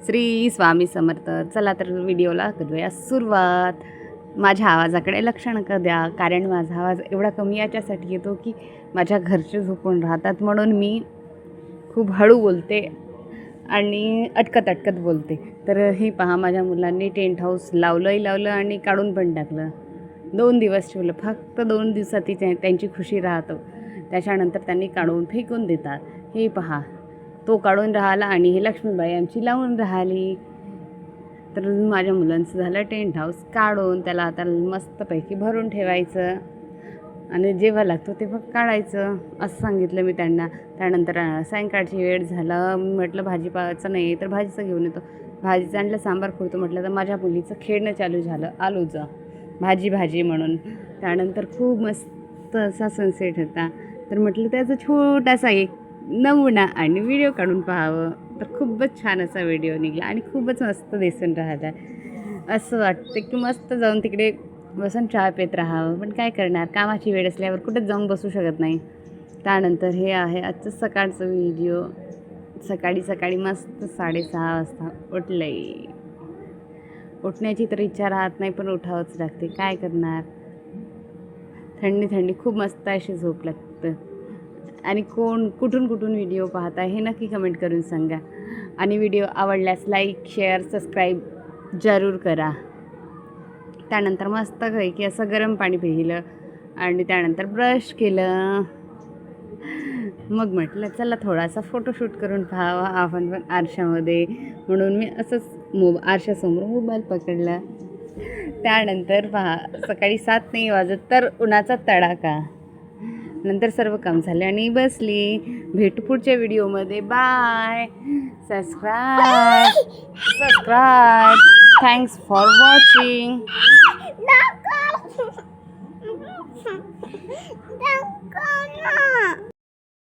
श्री स्वामी समर्थ. चला तर व्हिडिओला करूया सुरुवात. माझ्या आवाजाकडे लक्ष नका द्या, कारण माझा आवाज एवढा कमी याच्यासाठी येतो की माझ्या घरचे झोपून राहतात, म्हणून मी खूप हळू बोलते आणि अटकत बोलते. तर ही पहा, माझ्या मुलांनी टेंट हाऊस लावलं आणि काढून पण टाकलं. 2 दिवस ठेवलं, फक्त 2 दिवसात त्यांची खुशी राहतो. त्याच्यानंतर त्यांनी काढून फेकून देतात. हे पहा, तो काढून राहिला आणि हे लक्ष्मीबाई आमची लावून राहिली. तर माझ्या मुलांचं झालं टेंट हाऊस काढून. त्याला आता मस्तपैकी भरून ठेवायचं आणि जेव्हा लागतो तेव्हा काढायचं, असं सांगितलं मी त्यांना. त्यानंतर सायंकाळची वेळ झालं, म्हटलं भाजीपाचं नाही तर भाजीचं घेऊन येतो. भाजीचं आणलं, सांबार करतो म्हटलं, तर माझ्या मुलीचं खेळणं चालू झालं आलूचं, भाजी म्हणून. त्यानंतर खूप मस्त असा सनसेट होता. तर म्हटलं त्याचा छोटासा एक नमुना आणि व्हिडिओ काढून पाहावं. तर खूपच छान असा व्हिडिओ निघाला आणि खूपच मस्त दिसून राहिला. असं वाटतं की मस्त जाऊन तिकडे बसून चहा पित राहावं, पण काय करणार, कामाची वेळ असल्यावर कुठंच जाऊन बसू शकत नाही. त्यानंतर हे आहे आजचं सकाळचं व्हिडिओ. सकाळी मस्त 6:30 वाजता उठण्याची तर इच्छा राहत नाही, पण उठावंच लागते, काय करणार. थंडी खूप मस्त अशी झोप लागतं. आणि कुठून व्हिडिओ पाहता हे नक्की कमेंट करून सांगा. आणि व्हिडिओ आवडल्यास लाईक, शेअर, सबस्क्राईब जरूर करा. त्यानंतर मस्त की असं गरम पाणी पिलं आणि त्यानंतर ब्रश केलं. मग म्हटलं चला थोडासा फोटोशूट करून पाहावा आपण पण आरशामध्ये, म्हणून मी असंच आरशासमोर मोबाईल पकडला. त्यानंतर पहा, सकाळी 7 नाही वाजत तर उन्हाचा तडाखा. नंतर सर्व काम झाले आणि बसली. भेटू पुढच्या व्हिडिओमध्ये. Bye. Subscribe. Thanks for watching.